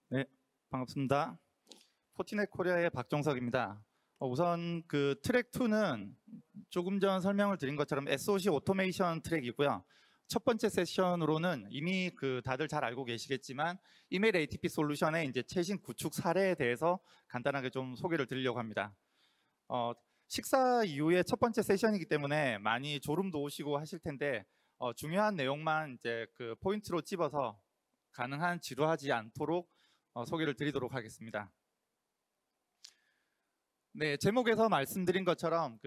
네, 반갑습니다. 포티넷 코리아의 박종석입니다. 우선 그 트랙 2는 조금 전 설명을 드린 것처럼 SOC 오토메이션 트랙이고요. 첫 번째 세션으로는 이미 다들 잘 알고 계시겠지만 이메일 ATP 솔루션의 이제 최신 구축 사례에 대해서 간단하게 좀 소개를 드리려고 합니다. 식사 이후에 첫 번째 세션이기 때문에 많이 졸음도 오시고 하실 텐데 중요한 내용만 이제 포인트로 집어서 가능한 지루하지 않도록 소개를 드리도록 하겠습니다. 네, 제목에서 말씀드린 것처럼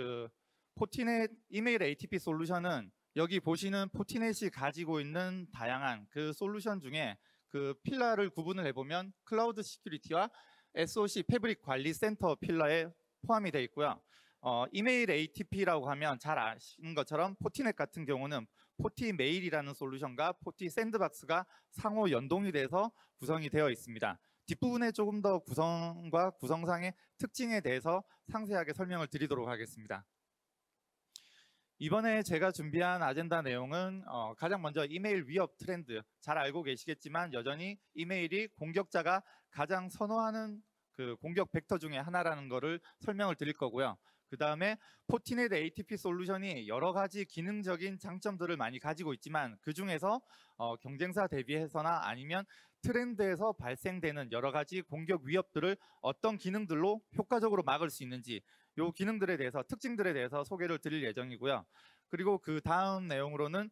포티넷 이메일 ATP 솔루션은 여기 보시는 포티넷이 가지고 있는 다양한 솔루션 중에 필라를 구분을 해보면 클라우드 시큐리티와 SOC 패브릭 관리 센터 필라에 포함이 되어 있고요. 이메일 ATP라고 하면 잘 아시는 것처럼 포티넷 같은 경우는 포티메일이라는 솔루션과 포티 샌드박스가 상호 연동이 돼서 구성이 되어 있습니다. 뒷부분에 조금 더 구성과 구성상의 특징에 대해서 상세하게 설명을 드리도록 하겠습니다. 이번에 제가 준비한 아젠다 내용은 가장 먼저 이메일 위협 트렌드, 잘 알고 계시겠지만 여전히 이메일이 공격자가 가장 선호하는 공격 벡터 중에 하나라는 것을 설명을 드릴 거고요. 그 다음에 포티넷 ATP 솔루션이 여러 가지 기능적인 장점들을 많이 가지고 있지만 그 중에서 경쟁사 대비해서나 아니면 트렌드에서 발생되는 여러 가지 공격 위협들을 어떤 기능들로 효과적으로 막을 수 있는지 이 기능들에 대해서 특징들에 대해서 소개를 드릴 예정이고요. 그리고 그 다음 내용으로는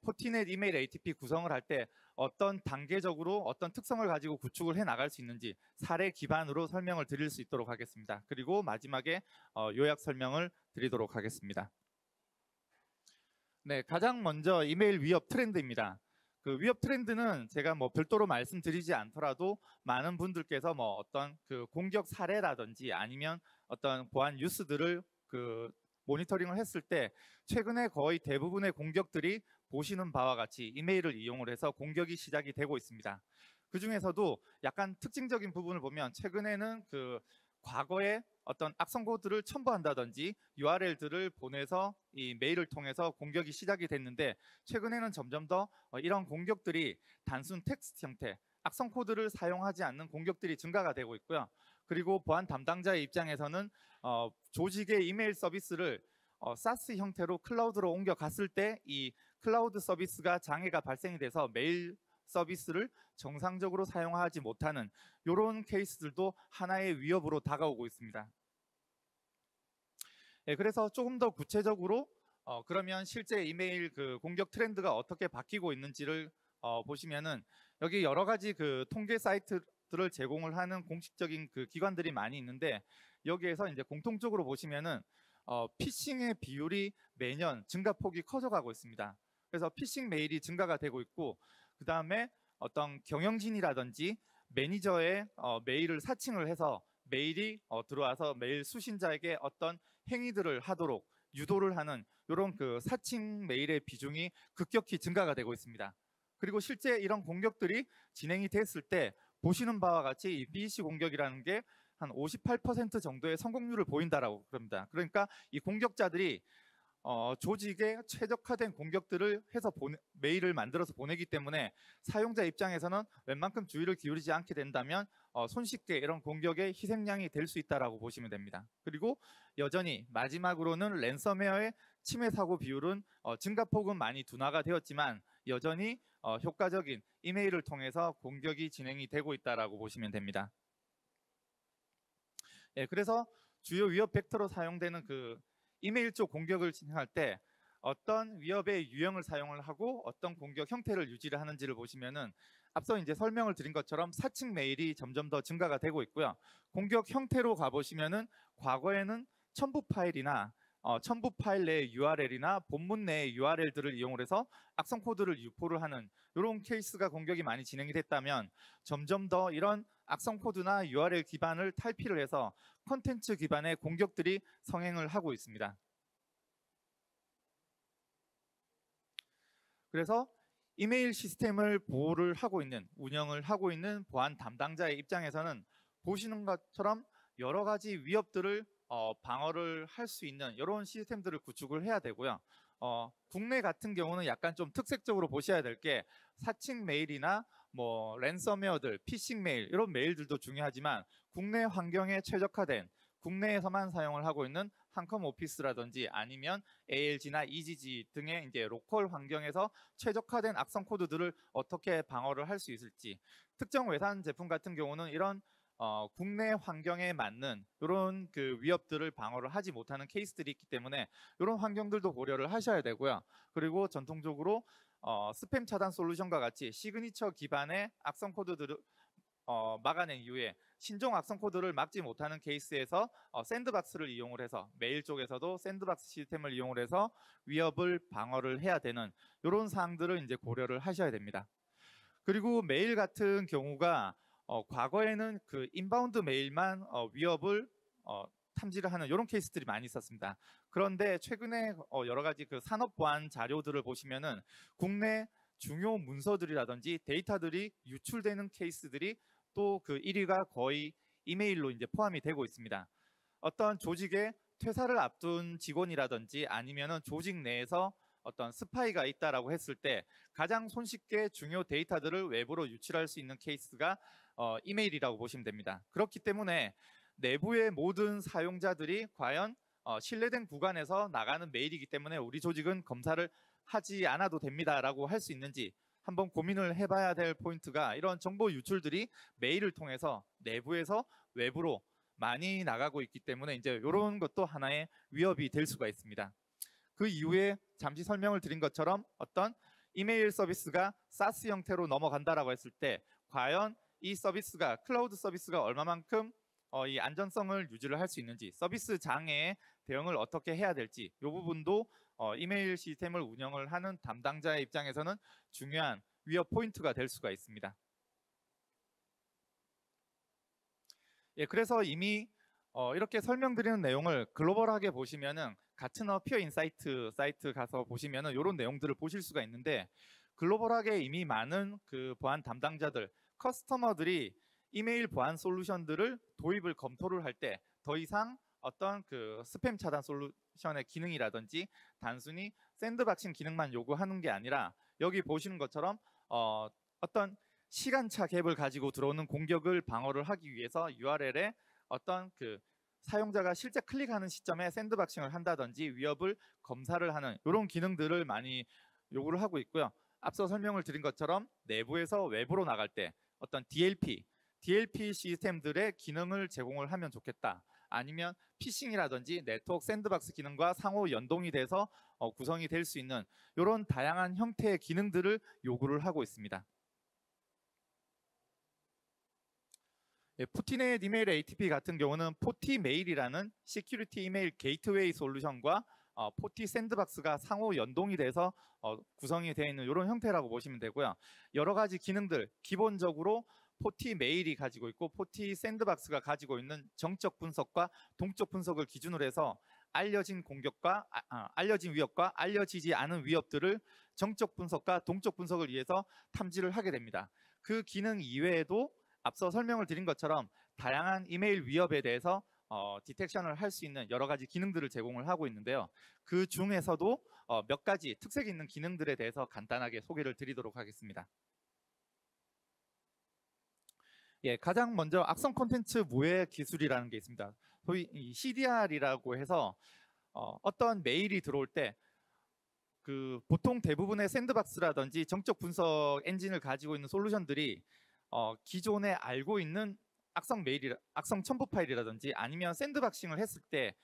포티넷 이메일 ATP 구성을 할 때 어떤 단계적으로 어떤 특성을 가지고 구축을 해 나갈 수 있는지 사례 기반으로 설명을 드릴 수 있도록 하겠습니다. 그리고 마지막에 요약 설명을 드리도록 하겠습니다. 네, 가장 먼저 이메일 위협 트렌드입니다. 위협 트렌드는 제가 뭐 별도로 말씀드리지 않더라도 많은 분들께서 뭐 어떤 공격 사례라든지 아니면 어떤 보안 뉴스들을 모니터링을 했을 때 최근에 거의 대부분의 공격들이 보시는 바와 같이 이메일을 이용을 해서 공격이 시작이 되고 있습니다. 그 중에서도 약간 특징적인 부분을 보면 최근에는 과거에 어떤 악성 코드를 첨부한다든지 URL들을 보내서 이 메일을 통해서 공격이 시작이 됐는데 최근에는 점점 더 이런 공격들이 단순 텍스트 형태, 악성 코드를 사용하지 않는 공격들이 증가가 되고 있고요. 그리고 보안 담당자의 입장에서는 조직의 이메일 서비스를 사스 형태로 클라우드로 옮겨갔을 때 이 클라우드 서비스가 장애가 발생이 돼서 메일 서비스를 정상적으로 사용하지 못하는 이런 케이스들도 하나의 위협으로 다가오고 있습니다. 네, 그래서 조금 더 구체적으로 그러면 실제 이메일 공격 트렌드가 어떻게 바뀌고 있는지를 보시면은 여기 여러 가지 통계 사이트들을 제공을 하는 공식적인 기관들이 많이 있는데 여기에서 이제 공통적으로 보시면은 피싱의 비율이 매년 증가폭이 커져가고 있습니다. 그래서 피싱 메일이 증가가 되고 있고 그 다음에 어떤 경영진이라든지 매니저의 메일을 사칭을 해서 메일이 들어와서 메일 수신자에게 어떤 행위들을 하도록 유도를 하는 이런 사칭 메일의 비중이 급격히 증가가 되고 있습니다. 그리고 실제 이런 공격들이 진행이 됐을 때 보시는 바와 같이 이 BEC 공격이라는 게 한 58% 정도의 성공률을 보인다라고 그럽니다. 그러니까 이 공격자들이 조직에 최적화된 공격들을 해서 메일을 만들어서 보내기 때문에 사용자 입장에서는 웬만큼 주의를 기울이지 않게 된다면 손쉽게 이런 공격의 희생양이 될 수 있다라고 보시면 됩니다. 그리고 여전히 마지막으로는 랜섬웨어의 침해 사고 비율은 증가폭은 많이 둔화가 되었지만 여전히 효과적인 이메일을 통해서 공격이 진행이 되고 있다라고 보시면 됩니다. 예, 그래서 주요 위협 벡터로 사용되는 이메일 쪽 공격을 진행할 때 어떤 위협의 유형을 사용을 하고 어떤 공격 형태를 유지를 하는지를 보시면은 앞서 이제 설명을 드린 것처럼 사칭 메일이 점점 더 증가가 되고 있고요. 공격 형태로 가보시면은 과거에는 첨부 파일이나 첨부 파일 내의 URL이나 본문 내의 URL들을 이용을 해서 악성 코드를 유포를 하는 이런 케이스가 공격이 많이 진행이 됐다면 점점 더 이런 악성 코드나 URL 기반을 탈피를 해서 콘텐츠 기반의 공격들이 성행을 하고 있습니다. 그래서 이메일 시스템을 보호를 하고 있는, 운영을 하고 있는 보안 담당자의 입장에서는 보시는 것처럼 여러 가지 위협들을 방어를 할 수 있는 이런 시스템들을 구축을 해야 되고요. 국내 같은 경우는 약간 좀 특색적으로 보셔야 될 게 사칭 메일이나 뭐 랜섬웨어들, 피싱 메일 이런 메일들도 중요하지만 국내 환경에 최적화된 국내에서만 사용을 하고 있는 한컴 오피스라든지 아니면 ALG나 EGG 등의 이제 로컬 환경에서 최적화된 악성 코드들을 어떻게 방어를 할 수 있을지, 특정 외산 제품 같은 경우는 이런 국내 환경에 맞는 이런 그 위협들을 방어를 하지 못하는 케이스들이 있기 때문에 이런 환경들도 고려를 하셔야 되고요. 그리고 전통적으로 스팸 차단 솔루션과 같이 시그니처 기반의 악성 코드들을 막아낸 이후에 신종 악성 코드를 막지 못하는 케이스에서 샌드박스를 이용을 해서 메일 쪽에서도 샌드박스 시스템을 이용을 해서 위협을 방어를 해야 되는 이런 사항들을 이제 고려를 하셔야 됩니다. 그리고 메일 같은 경우가 과거에는 그 인바운드 메일만 위협을 탐지를 하는 이런 케이스들이 많이 있었습니다. 그런데 최근에 여러 가지 그 산업 보안 자료들을 보시면은 국내 중요 문서들이라든지 데이터들이 유출되는 케이스들이 또 그 1위가 거의 이메일로 이제 포함이 되고 있습니다. 어떤 조직의 퇴사를 앞둔 직원이라든지 아니면은 조직 내에서 어떤 스파이가 있다라고 했을 때 가장 손쉽게 중요 데이터들을 외부로 유출할 수 있는 케이스가 이메일이라고 보시면 됩니다. 그렇기 때문에 내부의 모든 사용자들이 과연 신뢰된 구간에서 나가는 메일이기 때문에 우리 조직은 검사를 하지 않아도 됩니다라고 할 수 있는지 한번 고민을 해봐야 될 포인트가, 이런 정보 유출들이 메일을 통해서 내부에서 외부로 많이 나가고 있기 때문에 이제 이런 것도 하나의 위협이 될 수가 있습니다. 그 이후에 잠시 설명을 드린 것처럼 어떤 이메일 서비스가 사스 형태로 넘어간다라고 했을 때 과연 이 서비스가 클라우드 서비스가 얼마만큼 이 안전성을 유지를 할 수 있는지, 서비스 장애에 대응을 어떻게 해야 될지, 이 부분도 이메일 시스템을 운영을 하는 담당자의 입장에서는 중요한 위협 포인트가 될 수가 있습니다. 예, 그래서 이미 이렇게 설명드리는 내용을 글로벌하게 보시면은 가트너 피어 인사이트 사이트 가서 보시면은 이런 내용들을 보실 수가 있는데, 글로벌하게 이미 많은 그 보안 담당자들, 커스터머들이 이메일 보안 솔루션들을 도입을 검토를 할 때 더 이상 어떤 그 스팸 차단 솔루션의 기능이라든지 단순히 샌드박싱 기능만 요구하는 게 아니라 여기 보시는 것처럼 어떤 시간차 갭을 가지고 들어오는 공격을 방어를 하기 위해서 URL에 어떤 그 사용자가 실제 클릭하는 시점에 샌드박싱을 한다든지 위협을 검사를 하는 이런 기능들을 많이 요구를 하고 있고요. 앞서 설명을 드린 것처럼 내부에서 외부로 나갈 때 어떤 DLP 시스템들의 기능을 제공을 하면 좋겠다. 아니면 피싱이라든지 네트워크 샌드박스 기능과 상호 연동이 돼서 구성이 될 수 있는 이런 다양한 형태의 기능들을 요구를 하고 있습니다. 예, 포티넷 이메일 ATP 같은 경우는 포티메일이라는 시큐리티 이메일 게이트웨이 솔루션과 포티 샌드박스가 상호 연동이 돼서 구성이 되어 있는 이런 형태라고 보시면 되고요. 여러 가지 기능들, 기본적으로 포티 메일이 가지고 있고 포티 샌드박스가 가지고 있는 정적 분석과 동적 분석을 기준으로 해서 알려진 공격과 알려진 위협과 알려지지 않은 위협들을 정적 분석과 동적 분석을 위해서 탐지를 하게 됩니다. 그 기능 이외에도 앞서 설명을 드린 것처럼 다양한 이메일 위협에 대해서 디텍션을 할 수 있는 여러 가지 기능들을 제공을 하고 있는데요. 그 중에서도 몇 가지 특색 있는 기능들에 대해서 간단하게 소개를 드리도록 하겠습니다. 예, 가장 먼저 악성 콘텐츠 모해 기술이라는 게 있습니다. 소위 CDR이라고 해서 어떤 메일이 들어올 때 그 보통 대부분의 샌드박스라든지 정적 분석 엔진을 가지고 있는 솔루션들이 기존에 알고 있는 악성 첨부 파일이라든지 아니면 샌드박싱을 했을 때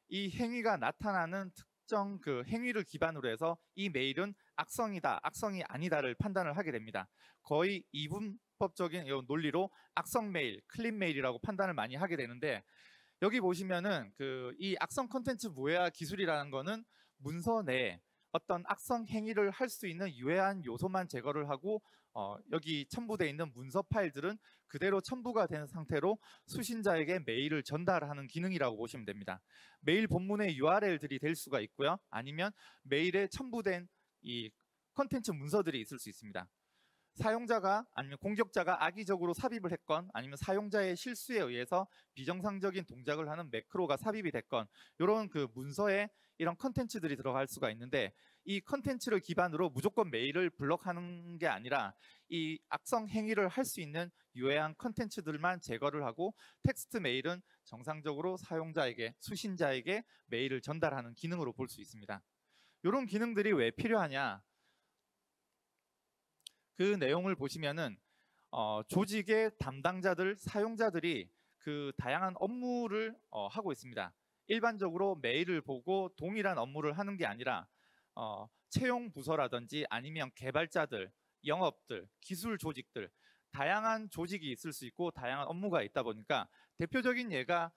이 행위가 나타나는 특정 그 행위를 기반으로 해서 이 메일은 악성이다, 악성이 아니다를 판단을 하게 됩니다. 거의 이분법적인 논리로 악성 메일, 클린 메일이라고 판단을 많이 하게 되는데, 여기 보시면은 그 이 악성 컨텐츠 모해화 기술이라는 거는 문서 내에 어떤 악성 행위를 할 수 있는 유해한 요소만 제거를 하고 여기 첨부되어 있는 문서 파일들은 그대로 첨부가 된 상태로 수신자에게 메일을 전달하는 기능이라고 보시면 됩니다. 메일 본문의 URL들이 될 수가 있고요. 아니면 메일에 첨부된 이 컨텐츠 문서들이 있을 수 있습니다. 사용자가 아니면 공격자가 악의적으로 삽입을 했건 아니면 사용자의 실수에 의해서 비정상적인 동작을 하는 매크로가 삽입이 됐건 이런 그 문서에 이런 컨텐츠들이 들어갈 수가 있는데, 이 컨텐츠를 기반으로 무조건 메일을 블럭하는 게 아니라 이 악성 행위를 할 수 있는 유해한 컨텐츠들만 제거를 하고 텍스트 메일은 정상적으로 사용자에게, 수신자에게 메일을 전달하는 기능으로 볼 수 있습니다. 이런 기능들이 왜 필요하냐? 그 내용을 보시면은 조직의 담당자들, 사용자들이 그 다양한 업무를 하고 있습니다. 일반적으로 메일을 보고 동일한 업무를 하는 게 아니라 채용 부서라든지 아니면 개발자들, 영업들, 기술 조직들, 다양한 조직이 있을 수 있고 다양한 업무가 있다 보니까 대표적인 예가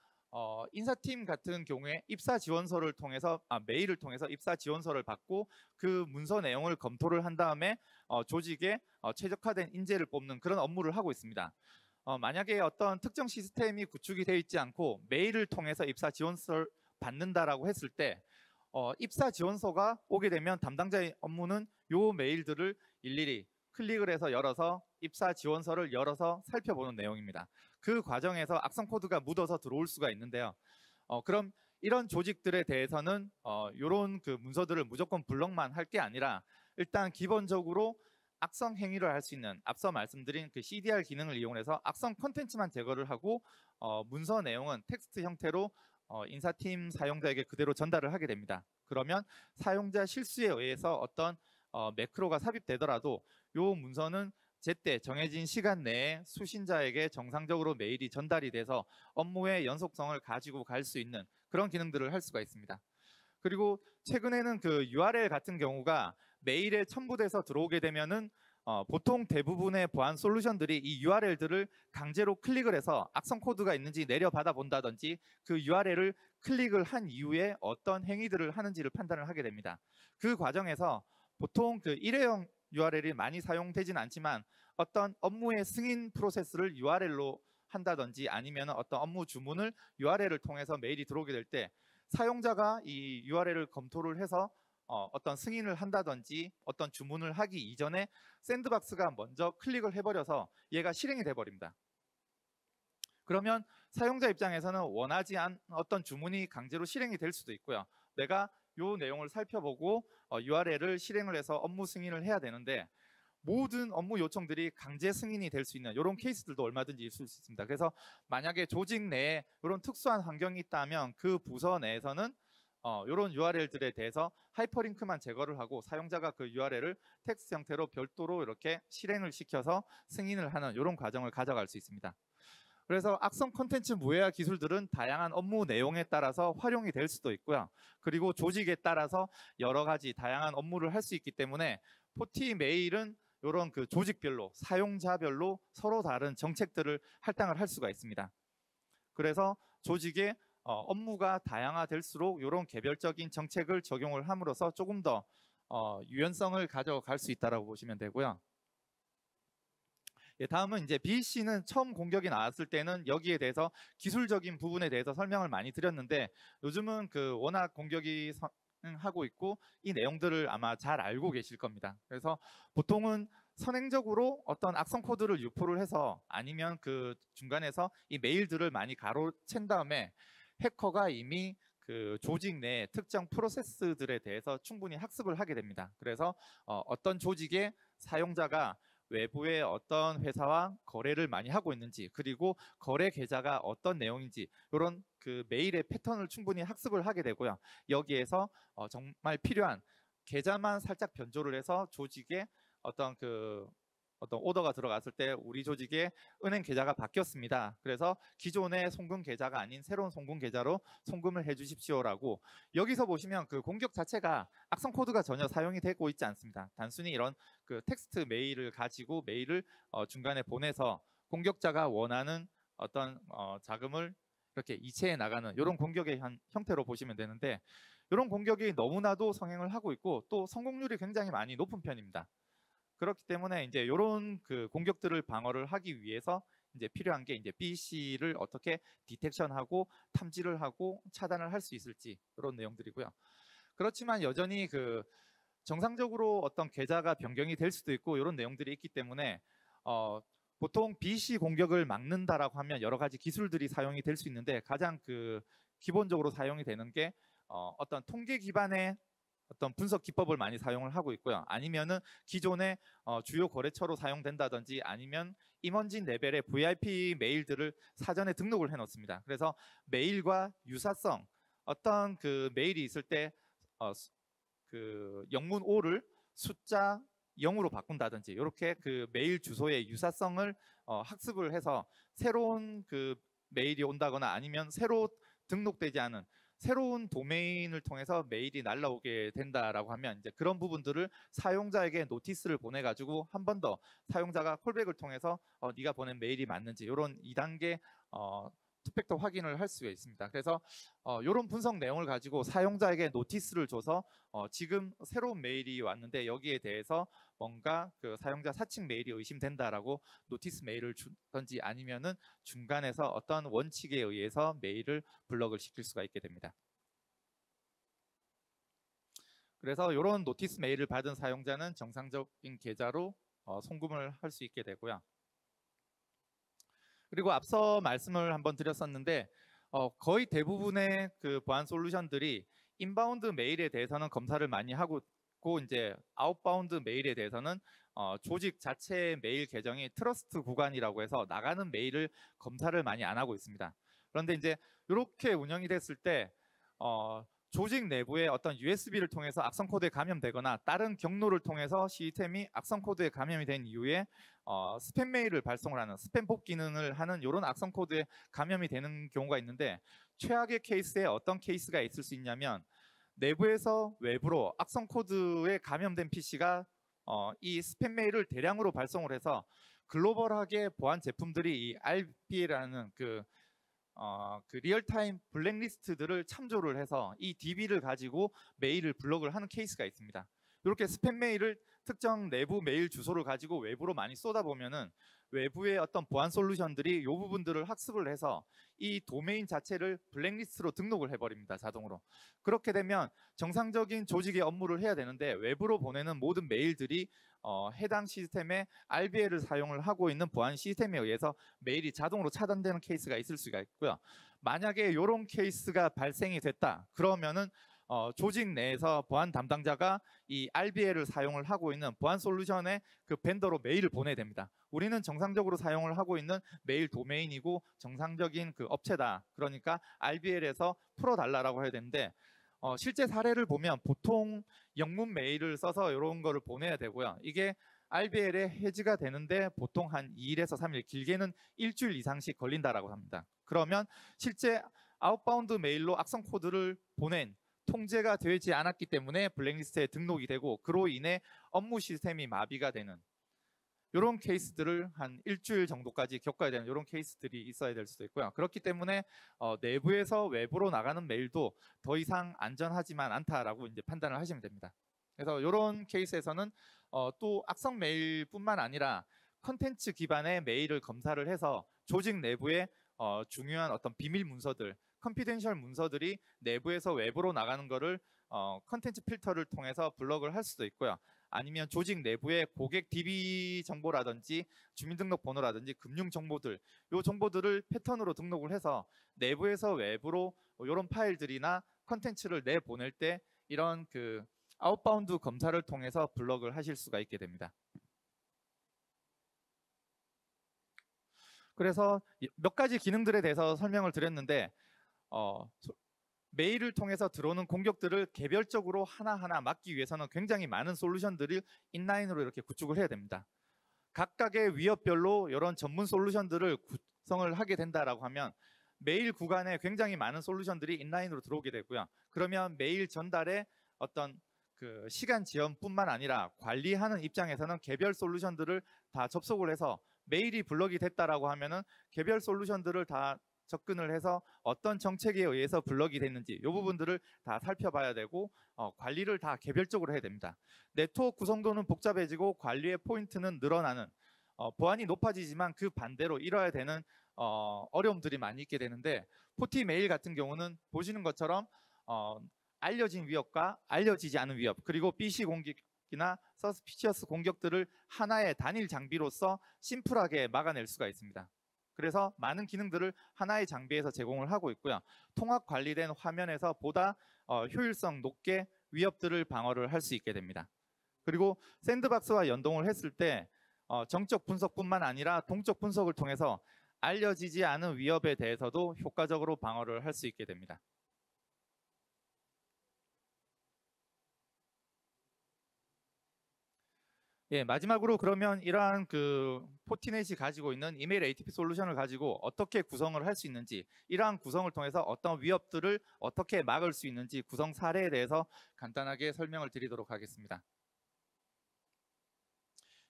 인사팀 같은 경우에 입사 지원서를 통해서 메일을 통해서 입사 지원서를 받고 그 문서 내용을 검토를 한 다음에 조직에 최적화된 인재를 뽑는 그런 업무를 하고 있습니다. 만약에 어떤 특정 시스템이 구축이 되어 있지 않고 메일을 통해서 입사 지원서를 받는다라고 했을 때 입사 지원서가 오게 되면 담당자의 업무는 요 메일들을 일일이 클릭을 해서 열어서 입사 지원서를 열어서 살펴보는 내용입니다. 그 과정에서 악성 코드가 묻어서 들어올 수가 있는데요. 그럼 이런 조직들에 대해서는 이런 그 문서들을 무조건 블럭만 할 게 아니라 일단 기본적으로 악성 행위를 할 수 있는 앞서 말씀드린 그 CDR 기능을 이용해서 악성 콘텐츠만 제거를 하고 문서 내용은 텍스트 형태로 인사팀 사용자에게 그대로 전달을 하게 됩니다. 그러면 사용자 실수에 의해서 어떤 매크로가 삽입되더라도 이 문서는 제때 정해진 시간 내에 수신자에게 정상적으로 메일이 전달이 돼서 업무의 연속성을 가지고 갈 수 있는 그런 기능들을 할 수가 있습니다. 그리고 최근에는 그 URL 같은 경우가 메일에 첨부돼서 들어오게 되면은 보통 대부분의 보안 솔루션들이 이 URL들을 강제로 클릭을 해서 악성 코드가 있는지 내려받아 본다든지 그 URL을 클릭을 한 이후에 어떤 행위들을 하는지를 판단을 하게 됩니다. 그 과정에서 보통 그 일회용 URL이 많이 사용되진 않지만 어떤 업무의 승인 프로세스를 URL로 한다든지 아니면 어떤 업무 주문을 URL을 통해서 메일이 들어오게 될 때 사용자가 이 URL을 검토를 해서 어떤 승인을 한다든지 어떤 주문을 하기 이전에 샌드박스가 먼저 클릭을 해버려서 얘가 실행이 돼버립니다. 그러면 사용자 입장에서는 원하지 않은 어떤 주문이 강제로 실행이 될 수도 있고요. 내가 이 내용을 살펴보고 URL을 실행을 해서 업무 승인을 해야 되는데 모든 업무 요청들이 강제 승인이 될 수 있는 이런 케이스들도 얼마든지 있을 수 있습니다. 그래서 만약에 조직 내에 이런 특수한 환경이 있다면 그 부서 내에서는 이런 URL들에 대해서 하이퍼링크만 제거를 하고 사용자가 그 URL을 텍스트 형태로 별도로 이렇게 실행을 시켜서 승인을 하는 이런 과정을 가져갈 수 있습니다. 그래서 악성 콘텐츠 무해화 기술들은 다양한 업무 내용에 따라서 활용이 될 수도 있고요. 그리고 조직에 따라서 여러 가지 다양한 업무를 할 수 있기 때문에 포티 메일은 이런 그 조직별로 사용자별로 서로 다른 정책들을 할당을 할 수가 있습니다. 그래서 조직의 업무가 다양화될수록 이런 개별적인 정책을 적용을 함으로써 조금 더 유연성을 가져갈 수 있다고 보시면 되고요. 예, 다음은 이제 BC는 처음 공격이 나왔을 때는 여기에 대해서 기술적인 부분에 대해서 설명을 많이 드렸는데 요즘은 그 워낙 공격이 하고 있고 이 내용들을 아마 잘 알고 계실 겁니다. 그래서 보통은 선행적으로 어떤 악성 코드를 유포를 해서 아니면 그 중간에서 이 메일들을 많이 가로챈 다음에 해커가 이미 그 조직 내 특정 프로세스들에 대해서 충분히 학습을 하게 됩니다. 그래서 어떤 조직의 사용자가 외부의 어떤 회사와 거래를 많이 하고 있는지 그리고 거래 계좌가 어떤 내용인지 이런 그 메일의 패턴을 충분히 학습을 하게 되고요. 여기에서 정말 필요한 계좌만 살짝 변조를 해서 조직의 어떤 오더가 들어갔을 때 우리 조직의 은행 계좌가 바뀌었습니다. 그래서 기존의 송금 계좌가 아닌 새로운 송금 계좌로 송금을 해주십시오라고 여기서 보시면 그 공격 자체가 악성 코드가 전혀 사용이 되고 있지 않습니다. 단순히 이런 그 텍스트 메일을 가지고 메일을 중간에 보내서 공격자가 원하는 어떤 자금을 이렇게 이체해 나가는 이런 공격의 형태로 보시면 되는데 이런 공격이 너무나도 성행을 하고 있고 또 성공률이 굉장히 많이 높은 편입니다. 그렇기 때문에 이제 이런 그 공격들을 방어를 하기 위해서 이제 필요한 게 이제 BC를 어떻게 디텍션하고 탐지를 하고 차단을 할 수 있을지 이런 내용들이고요. 그렇지만 여전히 그 정상적으로 어떤 계좌가 변경이 될 수도 있고 이런 내용들이 있기 때문에 보통 BC 공격을 막는다라고 하면 여러 가지 기술들이 사용이 될 수 있는데 가장 그 기본적으로 사용이 되는 게 어떤 통계 기반의 어떤 분석 기법을 많이 사용을 하고 있고요. 아니면은 기존의 주요 거래처로 사용된다든지 아니면 임원진 레벨의 VIP 메일들을 사전에 등록을 해놓습니다. 그래서 메일과 유사성, 어떤 그 메일이 있을 때 그 영문 O를 숫자 0으로 바꾼다든지 이렇게 그 메일 주소의 유사성을 학습을 해서 새로운 그 메일이 온다거나 아니면 새로 등록되지 않은 새로운 도메인을 통해서 메일이 날라오게 된다라고 하면 이제 그런 부분들을 사용자에게 노티스를 보내가지고 한 번 더 사용자가 콜백을 통해서 네가 보낸 메일이 맞는지 이런 2단계 투팩터 확인을 할 수가 있습니다. 그래서 이런 분석 내용을 가지고 사용자에게 노티스를 줘서 지금 새로운 메일이 왔는데 여기에 대해서 뭔가 그 사용자 사칭 메일이 의심된다라고 노티스 메일을 주든지 아니면은 중간에서 어떤 원칙에 의해서 메일을 블럭을 시킬 수가 있게 됩니다. 그래서 이런 노티스 메일을 받은 사용자는 정상적인 계좌로 송금을 할 수 있게 되고요. 그리고 앞서 말씀을 한번 드렸었는데 거의 대부분의 그 보안 솔루션들이 인바운드 메일에 대해서는 검사를 많이 하고 이제 아웃바운드 메일에 대해서는 조직 자체의 메일 계정이 트러스트 구간이라고 해서 나가는 메일을 검사를 많이 안 하고 있습니다. 그런데 이제 이렇게 운영이 됐을 때 조직 내부의 어떤 USB를 통해서 악성 코드에 감염되거나 다른 경로를 통해서 시스템이 악성 코드에 감염이 된 이후에 스팸 메일을 발송을 하는 스팸 복 기능을 하는 이런 악성 코드에 감염이 되는 경우가 있는데 최악의 케이스에 어떤 케이스가 있을 수 있냐면 내부에서 외부로 악성 코드에 감염된 PC가 이 스팸 메일을 대량으로 발송을 해서 글로벌하게 보안 제품들이 이 RBA라는 그 리얼타임 블랙리스트들을 참조를 해서 이 DB를 가지고 메일을 블록을 하는 케이스가 있습니다. 이렇게 스팸 메일을 특정 내부 메일 주소를 가지고 외부로 많이 쏟아보면은 외부의 어떤 보안 솔루션들이 이 부분들을 학습을 해서 이 도메인 자체를 블랙리스트로 등록을 해버립니다. 자동으로. 그렇게 되면 정상적인 조직의 업무를 해야 되는데 외부로 보내는 모든 메일들이 해당 시스템의 RBA를 사용을 하고 있는 보안 시스템에 의해서 메일이 자동으로 차단되는 케이스가 있을 수가 있고요. 만약에 이런 케이스가 발생이 됐다 그러면은 조직 내에서 보안 담당자가 이 RBA를 사용을 하고 있는 보안 솔루션의 그 벤더로 메일을 보내야 됩니다. 우리는 정상적으로 사용을 하고 있는 메일 도메인이고 정상적인 그 업체다. 그러니까 RBA에서 풀어달라고 해야 되는데 실제 사례를 보면 보통 영문 메일을 써서 이런 거를 보내야 되고요. 이게 RBL에 해지가 되는데 보통 한 2일에서 3일, 길게는 일주일 이상씩 걸린다라고 합니다. 그러면 실제 아웃바운드 메일로 악성 코드를 보낸 통제가 되지 않았기 때문에 블랙리스트에 등록이 되고 그로 인해 업무 시스템이 마비가 되는 이런 케이스들을 한 일주일 정도까지 겪어야 되는 이런 케이스들이 있어야 될 수도 있고요. 그렇기 때문에 내부에서 외부로 나가는 메일도 더 이상 안전하지만 않다라고 이제 판단을 하시면 됩니다. 그래서 이런 케이스에서는 또 악성 메일뿐만 아니라 컨텐츠 기반의 메일을 검사를 해서 조직 내부의 중요한 어떤 비밀 문서들, 컨피덴셜 문서들이 내부에서 외부로 나가는 거를 컨텐츠 필터를 통해서 블럭을 할 수도 있고요. 아니면 조직 내부의 고객 DB 정보라든지 주민등록번호라든지 금융 정보들, 이 정보들을 패턴으로 등록을 해서 내부에서 외부로 이런 파일들이나 컨텐츠를 내보낼 때 이런 그 아웃바운드 검사를 통해서 블럭을 하실 수가 있게 됩니다. 그래서 몇 가지 기능들에 대해서 설명을 드렸는데 메일을 통해서 들어오는 공격들을 개별적으로 하나하나 막기 위해서는 굉장히 많은 솔루션들을 인라인으로 이렇게 구축을 해야 됩니다. 각각의 위협별로 이런 전문 솔루션들을 구성을 하게 된다라고 하면 메일 구간에 굉장히 많은 솔루션들이 인라인으로 들어오게 되고요. 그러면 메일 전달에 어떤 그 시간 지연뿐만 아니라 관리하는 입장에서는 개별 솔루션들을 다 접속을 해서 메일이 블럭이 됐다라고 하면은 개별 솔루션들을 다 접근을 해서 어떤 정책에 의해서 블럭이 됐는지 이 부분들을 다 살펴봐야 되고 관리를 다 개별적으로 해야 됩니다. 네트워크 구성도는 복잡해지고 관리의 포인트는 늘어나는 보안이 높아지지만 그 반대로 이뤄야 되는 어려움들이 많이 있게 되는데 포티 메일 같은 경우는 보시는 것처럼 알려진 위협과 알려지지 않은 위협 그리고 BC 공격이나 서스피치어스 공격들을 하나의 단일 장비로서 심플하게 막아낼 수가 있습니다. 그래서 많은 기능들을 하나의 장비에서 제공을 하고 있고요. 통합 관리된 화면에서 보다 효율성 높게 위협들을 방어를 할 수 있게 됩니다. 그리고 샌드박스와 연동을 했을 때 정적 분석뿐만 아니라 동적 분석을 통해서 알려지지 않은 위협에 대해서도 효과적으로 방어를 할 수 있게 됩니다. 예, 마지막으로 그러면 이러한 그 포티넷이 가지고 있는 이메일 ATP 솔루션을 가지고 어떻게 구성을 할 수 있는지, 이러한 구성을 통해서 어떤 위협들을 어떻게 막을 수 있는지 구성 사례에 대해서 간단하게 설명을 드리도록 하겠습니다.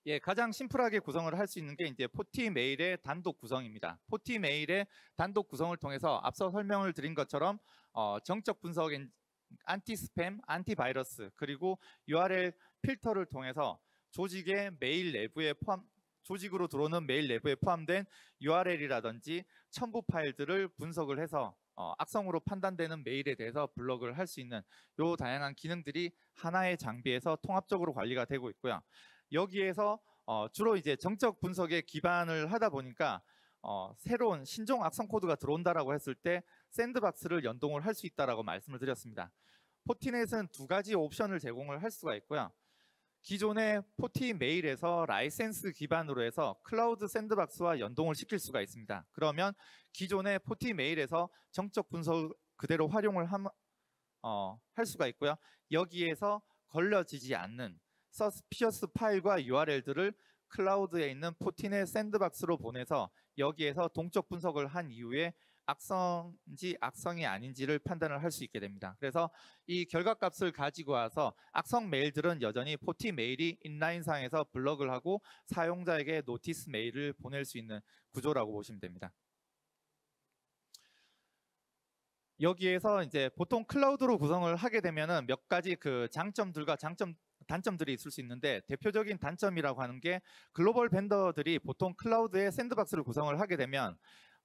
예, 가장 심플하게 구성을 할 수 있는 게 이제 포티 메일의 단독 구성입니다. 포티 메일의 단독 구성을 통해서 앞서 설명을 드린 것처럼 정적 분석, 안티 스팸, 안티 바이러스, 그리고 URL 필터를 통해서 조직의 메일 내부에 조직으로 들어오는 메일 내부에 포함된 URL이라든지 첨부 파일들을 분석을 해서 악성으로 판단되는 메일에 대해서 블럭을 할 수 있는 요 다양한 기능들이 하나의 장비에서 통합적으로 관리가 되고 있고요. 여기에서 주로 이제 정적 분석에 기반을 하다 보니까 새로운 신종 악성 코드가 들어온다라고 했을 때 샌드박스를 연동을 할 수 있다라고 말씀을 드렸습니다. 포티넷은 두 가지 옵션을 제공을 할 수가 있고요. 기존의 포티 메일에서 라이센스 기반으로 해서 클라우드 샌드박스와 연동을 시킬 수가 있습니다. 그러면 기존의 포티 메일에서 정적 분석 그대로 활용을 할 수가 있고요. 여기에서 걸려지지 않는 서스피셔스 파일과 URL들을 클라우드에 있는 포티넷 샌드박스로 보내서 여기에서 동적 분석을 한 이후에 악성인지 악성이 아닌지를 판단을 할 수 있게 됩니다. 그래서 이 결과값을 가지고 와서 악성 메일들은 여전히 포티 메일이 인라인상에서 블럭을 하고 사용자에게 노티스 메일을 보낼 수 있는 구조라고 보시면 됩니다. 여기에서 이제 보통 클라우드로 구성을 하게 되면은 몇 가지 그 장점들과 단점들이 있을 수 있는데, 대표적인 단점이라고 하는 게 글로벌 벤더들이 보통 클라우드에 샌드박스를 구성을 하게 되면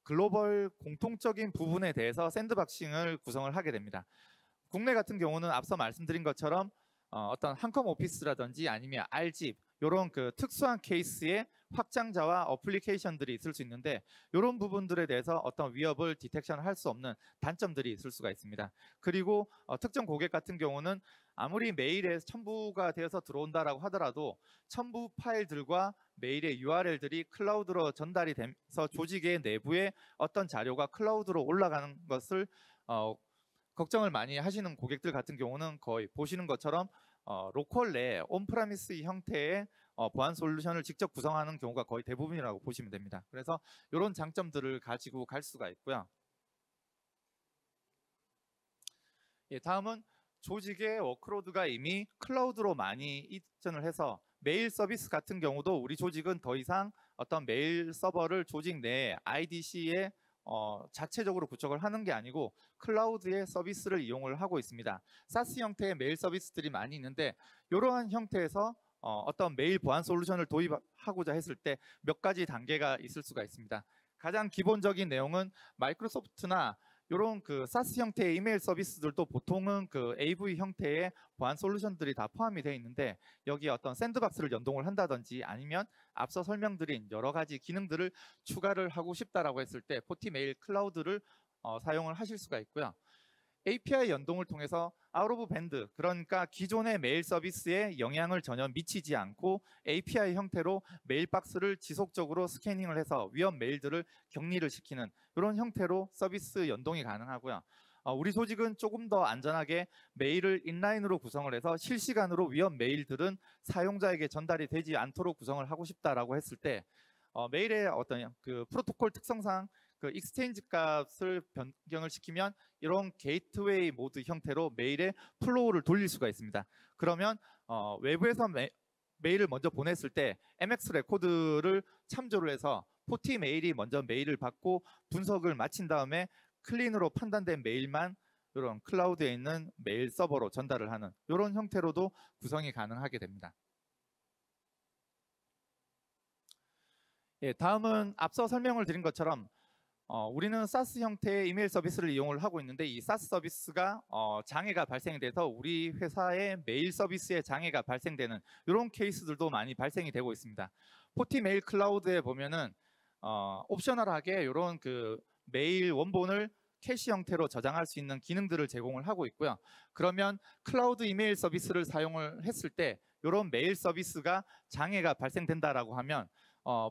글로벌 공통적인 부분에 대해서 샌드박싱을 구성을 하게 됩니다. 국내 같은 경우는 앞서 말씀드린 것처럼 어떤 한컴 오피스라든지 아니면 R집 이런 그 특수한 케이스의 확장자와 어플리케이션들이 있을 수 있는데, 이런 부분들에 대해서 어떤 위협을 디텍션할 수 없는 단점들이 있을 수가 있습니다. 그리고 특정 고객 같은 경우는 아무리 메일에 첨부가 되어서 들어온다라고 하더라도 첨부 파일들과 메일의 URL들이 클라우드로 전달이 돼서 조직의 내부에 어떤 자료가 클라우드로 올라가는 것을 걱정을 많이 하시는 고객들 같은 경우는 거의 보시는 것처럼 로컬 내 온프라미스 형태의 보안 솔루션을 직접 구성하는 경우가 거의 대부분이라고 보시면 됩니다. 그래서 이런 장점들을 가지고 갈 수가 있고요. 예, 다음은 조직의 워크로드가 이미 클라우드로 많이 이전을 해서 메일 서비스 같은 경우도 우리 조직은 더 이상 어떤 메일 서버를 조직 내에 IDC에 자체적으로 구축을 하는 게 아니고 클라우드의 서비스를 이용을 하고 있습니다. 사스 형태의 메일 서비스들이 많이 있는데, 이러한 형태에서 어떤 메일 보안 솔루션을 도입하고자 했을 때 몇 가지 단계가 있을 수가 있습니다. 가장 기본적인 내용은 마이크로소프트나 이런 그 사스 형태의 이메일 서비스들도 보통은 그 AV 형태의 보안 솔루션들이 다 포함이 되어 있는데, 여기에 어떤 샌드박스를 연동을 한다든지 아니면 앞서 설명드린 여러 가지 기능들을 추가를 하고 싶다라고 했을 때 포티메일 클라우드를 사용을 하실 수가 있고요. API 연동을 통해서 아웃 오브 밴드, 그러니까 기존의 메일 서비스에 영향을 전혀 미치지 않고 API 형태로 메일 박스를 지속적으로 스캐닝을 해서 위험 메일들을 격리를 시키는 이런 형태로 서비스 연동이 가능하고요. 우리 조직은 조금 더 안전하게 메일을 인라인으로 구성을 해서 실시간으로 위험 메일들은 사용자에게 전달이 되지 않도록 구성을 하고 싶다라고 했을 때 메일의 어떤 그 프로토콜 특성상 그 익스체인지 값을 변경을 시키면 이런 게이트웨이 모드 형태로 메일의 플로우를 돌릴 수가 있습니다. 그러면 외부에서 메일을 먼저 보냈을 때 MX 레코드를 참조를 해서 포티 메일이 먼저 메일을 받고 분석을 마친 다음에 클린으로 판단된 메일만 이런 클라우드에 있는 메일 서버로 전달을 하는 이런 형태로도 구성이 가능하게 됩니다. 예, 다음은 앞서 설명을 드린 것처럼 우리는 SaaS 형태의 이메일 서비스를 이용을 하고 있는데, 이 SaaS 서비스가 장애가 발생돼서 우리 회사의 메일 서비스에 장애가 발생되는 이런 케이스들도 많이 발생이 되고 있습니다. 포티 메일 클라우드에 보면은 옵셔널하게 이런 그 메일 원본을 캐시 형태로 저장할 수 있는 기능들을 제공을 하고 있고요. 그러면 클라우드 이메일 서비스를 사용을 했을 때 이런 메일 서비스가 장애가 발생된다라고 하면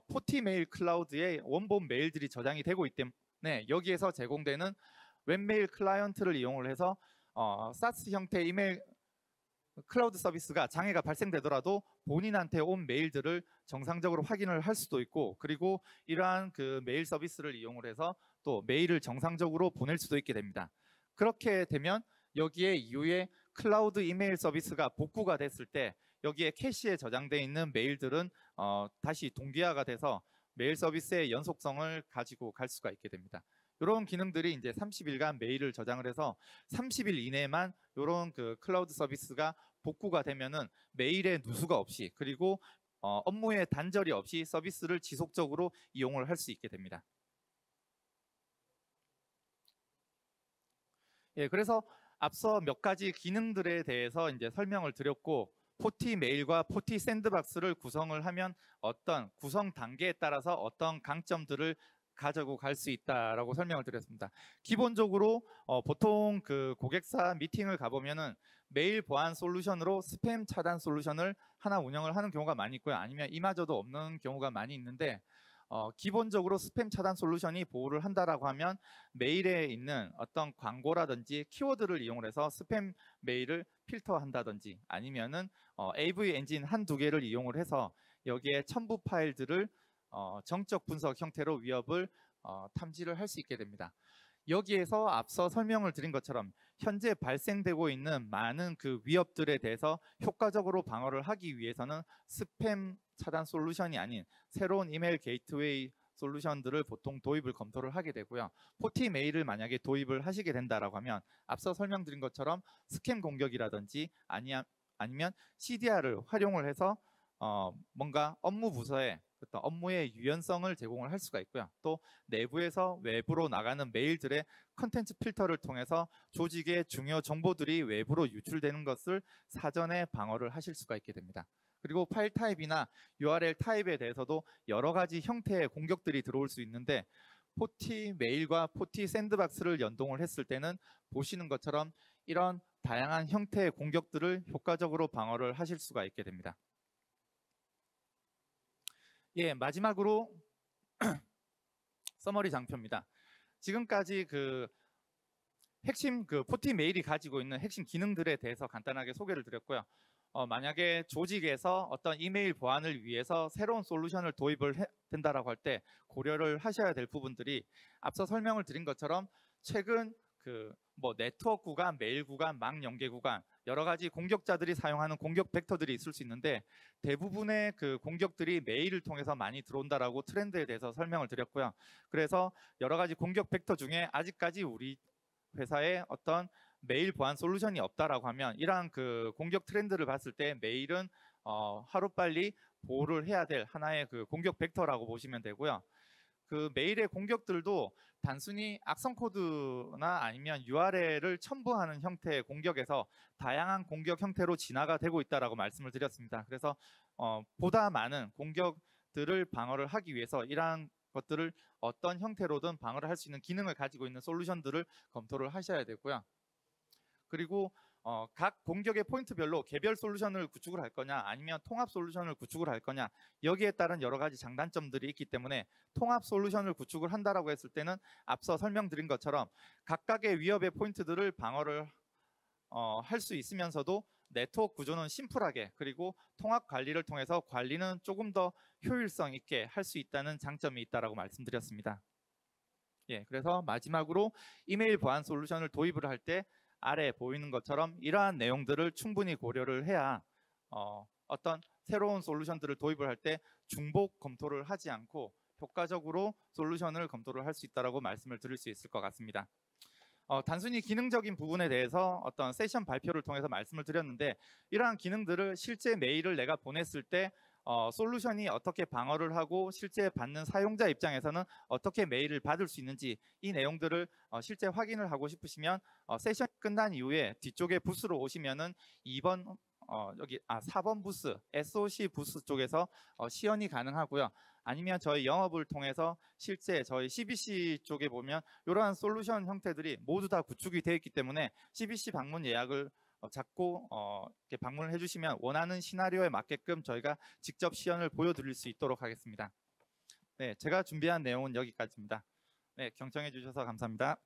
포티메일 클라우드에 원본 메일들이 저장이 되고 있기 때문에 여기에서 제공되는 웹메일 클라이언트를 이용을 해서 사스 형태의 이메일 클라우드 서비스가 장애가 발생되더라도 본인한테 온 메일들을 정상적으로 확인을 할 수도 있고, 그리고 이러한 그 메일 서비스를 이용을 해서 또 메일을 정상적으로 보낼 수도 있게 됩니다. 그렇게 되면 여기에 이후에 클라우드 이메일 서비스가 복구가 됐을 때 여기에 캐시에 저장되어 있는 메일들은 다시 동기화가 돼서 메일 서비스의 연속성을 가지고 갈 수가 있게 됩니다. 이런 기능들이 이제 30일간 메일을 저장을 해서 30일 이내에만 이런 그 클라우드 서비스가 복구가 되면은 메일에 누수가 없이, 그리고 업무에 단절이 없이 서비스를 지속적으로 이용을 할 수 있게 됩니다. 예, 그래서 앞서 몇 가지 기능들에 대해서 이제 설명을 드렸고, 포티 메일과 포티 샌드박스를 구성을 하면 어떤 구성 단계에 따라서 어떤 강점들을 가지고 갈 수 있다라고 설명을 드렸습니다. 기본적으로 보통 그 고객사 미팅을 가보면은 메일 보안 솔루션으로 스팸 차단 솔루션을 하나 운영을 하는 경우가 많이 있고요. 아니면 이마저도 없는 경우가 많이 있는데, 기본적으로 스팸 차단 솔루션이 보호를 한다라고 하면 메일에 있는 어떤 광고라든지 키워드를 이용을 해서 스팸 메일을 필터한다든지, 아니면은 AV 엔진 한두 개를 이용을 해서 여기에 첨부 파일들을 정적 분석 형태로 위협을 탐지를 할 수 있게 됩니다. 여기에서 앞서 설명을 드린 것처럼 현재 발생되고 있는 많은 그 위협들에 대해서 효과적으로 방어를 하기 위해서는 스팸 차단 솔루션이 아닌 새로운 이메일 게이트웨이 솔루션들을 보통 도입을 검토를 하게 되고요. 포티 메일을 만약에 도입을 하시게 된다라고 하면 앞서 설명드린 것처럼 스캠 공격이라든지 아니면 CDR을 활용을 해서 뭔가 업무 부서에 어떤 업무의 유연성을 제공을 할 수가 있고요. 또 내부에서 외부로 나가는 메일들의 컨텐츠 필터를 통해서 조직의 중요 정보들이 외부로 유출되는 것을 사전에 방어를 하실 수가 있게 됩니다. 그리고 파일 타입이나 URL 타입에 대해서도 여러 가지 형태의 공격들이 들어올 수 있는데, 포티 메일과 포티 샌드박스를 연동을 했을 때는 보시는 것처럼 이런 다양한 형태의 공격들을 효과적으로 방어를 하실 수가 있게 됩니다. 예, 마지막으로 서머리 장표입니다. 지금까지 그 핵심 그 포티 메일이 가지고 있는 핵심 기능들에 대해서 간단하게 소개를 드렸고요. 만약에 조직에서 어떤 이메일 보안을 위해서 새로운 솔루션을 도입을 된다라고 할 때 고려를 하셔야 될 부분들이 앞서 설명을 드린 것처럼 최근 그 뭐 네트워크 구간, 메일 구간, 망 연계 구간 여러 가지 공격자들이 사용하는 공격 벡터들이 있을 수 있는데, 대부분의 그 공격들이 메일을 통해서 많이 들어온다라고 트렌드에 대해서 설명을 드렸고요. 그래서 여러 가지 공격 벡터 중에 아직까지 우리 회사에 어떤 메일 보안 솔루션이 없다라고 하면 이러한 그 공격 트렌드를 봤을 때 메일은 하루빨리 보호를 해야 될 하나의 그 공격 벡터라고 보시면 되고요. 그 메일의 공격들도 단순히 악성 코드나 아니면 URL을 첨부하는 형태의 공격에서 다양한 공격 형태로 진화가 되고 있다라고 말씀을 드렸습니다. 그래서 보다 많은 공격들을 방어를 하기 위해서 이러한 것들을 어떤 형태로든 방어를 할 수 있는 기능을 가지고 있는 솔루션들을 검토를 하셔야 되고요. 그리고 각 공격의 포인트별로 개별 솔루션을 구축을 할 거냐 아니면 통합 솔루션을 구축을 할 거냐, 여기에 따른 여러 가지 장단점들이 있기 때문에 통합 솔루션을 구축을 한다라고 했을 때는 앞서 설명드린 것처럼 각각의 위협의 포인트들을 방어를 할 수 있으면서도 네트워크 구조는 심플하게, 그리고 통합 관리를 통해서 관리는 조금 더 효율성 있게 할 수 있다는 장점이 있다라고 말씀드렸습니다. 예, 그래서 마지막으로 이메일 보안 솔루션을 도입을 할 때 아래 보이는 것처럼 이러한 내용들을 충분히 고려를 해야 어떤 새로운 솔루션들을 도입을 할 때 중복 검토를 하지 않고 효과적으로 솔루션을 검토를 할 수 있다라고 말씀을 드릴 수 있을 것 같습니다. 단순히 기능적인 부분에 대해서 어떤 세션 발표를 통해서 말씀을 드렸는데, 이러한 기능들을 실제 메일을 내가 보냈을 때 솔루션이 어떻게 방어를 하고 실제 받는 사용자 입장에서는 어떻게 메일을 받을 수 있는지, 이 내용들을 실제 확인을 하고 싶으시면 세션 끝난 이후에 뒤쪽에 부스로 오시면은 2번 여기 4번 부스 SOC 부스 쪽에서 시연이 가능하고요. 아니면 저희 영업을 통해서 실제 저희 CBC 쪽에 보면 이러한 솔루션 형태들이 모두 다 구축이 되어 있기 때문에 CBC 방문 예약을 잡고 이렇게 방문을 해주시면 원하는 시나리오에 맞게끔 저희가 직접 시연을 보여드릴 수 있도록 하겠습니다. 네, 제가 준비한 내용은 여기까지입니다. 네, 경청해 주셔서 감사합니다.